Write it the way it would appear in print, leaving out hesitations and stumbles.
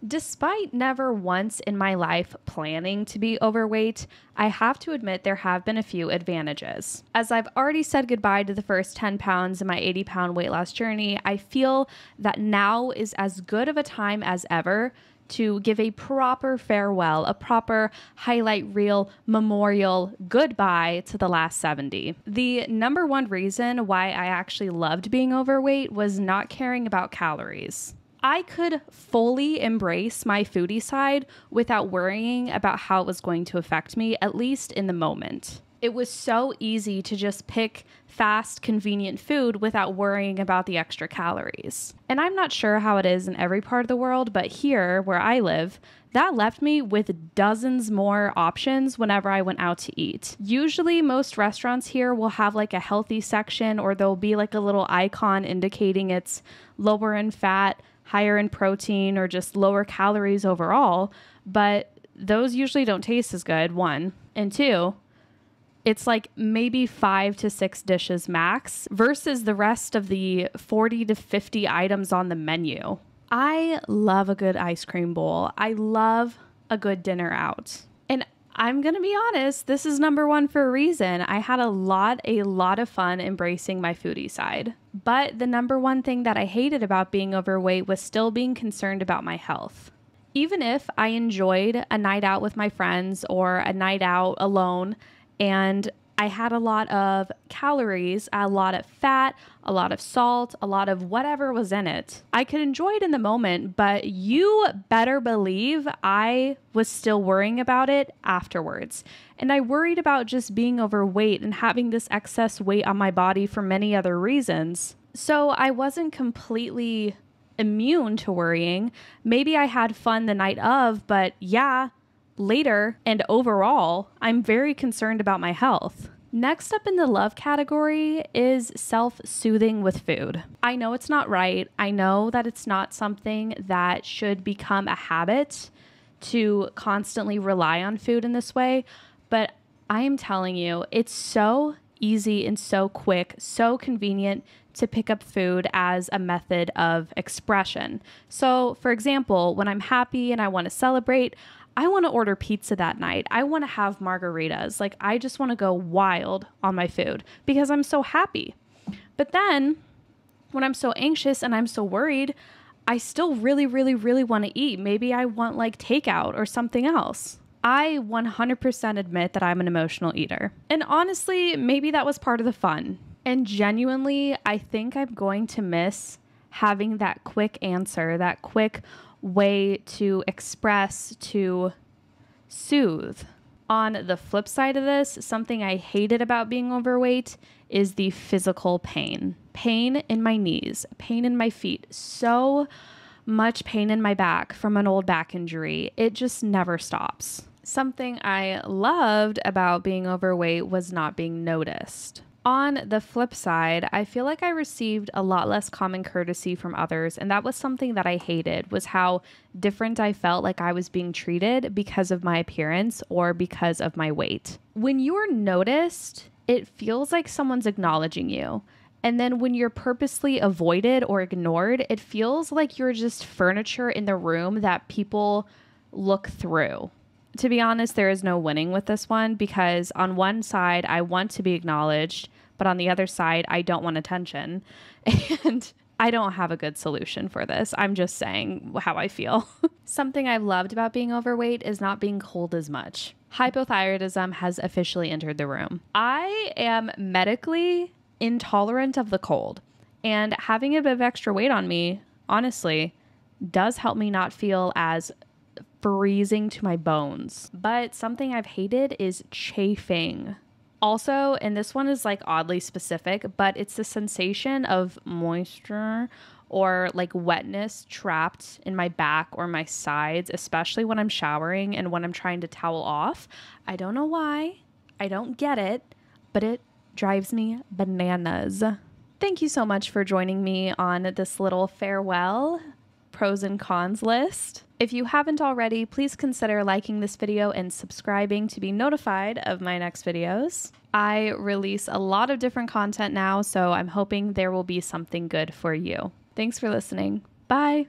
Despite never once in my life planning to be overweight, I have to admit there have been a few advantages. As I've already said goodbye to the first 10 pounds in my 80-pound weight loss journey, I feel that now is as good of a time as ever to give a proper farewell, a proper highlight reel, memorial goodbye to the last 70. The number one reason why I actually loved being overweight was not caring about calories. I could fully embrace my foodie side without worrying about how it was going to affect me, at least in the moment. It was so easy to just pick fast, convenient food without worrying about the extra calories. And I'm not sure how it is in every part of the world, but here where I live, that left me with dozens more options whenever I went out to eat. Usually most restaurants here will have like a healthy section, or there'll be like a little icon indicating it's lower in fat, higher in protein, or just lower calories overall. But those usually don't taste as good, one. And two, it's like maybe 5 to 6 dishes max versus the rest of the 40 to 50 items on the menu. I love a good ice cream bowl. I love a good dinner out. And I'm going to be honest, this is number one for a reason. I had a lot of fun embracing my foodie side. But the number one thing that I hated about being overweight was still being concerned about my health. Even if I enjoyed a night out with my friends or a night out alone, and I had a lot of calories, a lot of fat, a lot of salt, a lot of whatever was in it, I could enjoy it in the moment, but you better believe I was still worrying about it afterwards. And I worried about just being overweight and having this excess weight on my body for many other reasons. So I wasn't completely immune to worrying. Maybe I had fun the night of, but yeah, later and overall, I'm very concerned about my health. Next up in the love category is self-soothing with food. I know it's not right. I know that it's not something that should become a habit to constantly rely on food in this way, but I am telling you, it's so easy and so quick, so convenient to pick up food as a method of expression. So, for example, when I'm happy and I want to celebrate, I want to order pizza that night. I want to have margaritas. Like, I just want to go wild on my food because I'm so happy. But then when I'm so anxious and I'm so worried, I still really want to eat. Maybe I want like takeout or something else. I 100% admit that I'm an emotional eater. And honestly, maybe that was part of the fun. And genuinely, I think I'm going to miss having that quick answer, that quick way to express, to soothe. On the flip side of this, something I hated about being overweight is the physical pain. Pain in my knees, pain in my feet, so much pain in my back from an old back injury. It just never stops. Something I loved about being overweight was not being noticed. On the flip side, I feel like I received a lot less common courtesy from others, and that was something that I hated, was how different I felt like I was being treated because of my appearance or because of my weight. When you're noticed, it feels like someone's acknowledging you. And then when you're purposely avoided or ignored, it feels like you're just furniture in the room that people look through. To be honest, there is no winning with this one because on one side, I want to be acknowledged, but on the other side, I don't want attention. And I don't have a good solution for this. I'm just saying how I feel. Something I've loved about being overweight is not being cold as much. Hypothyroidism has officially entered the room. I am medically intolerant of the cold, and having a bit of extra weight on me, honestly, does help me not feel as freezing to my bones. But something I've hated is chafing. Also, and this one is like oddly specific, but it's the sensation of moisture or like wetness trapped in my back or my sides, especially when I'm showering and when I'm trying to towel off. I don't know why. I don't get it, but it drives me bananas. Thank you so much for joining me on this little farewell pros and cons list. If you haven't already, please consider liking this video and subscribing to be notified of my next videos. I release a lot of different content now, so I'm hoping there will be something good for you. Thanks for listening. Bye.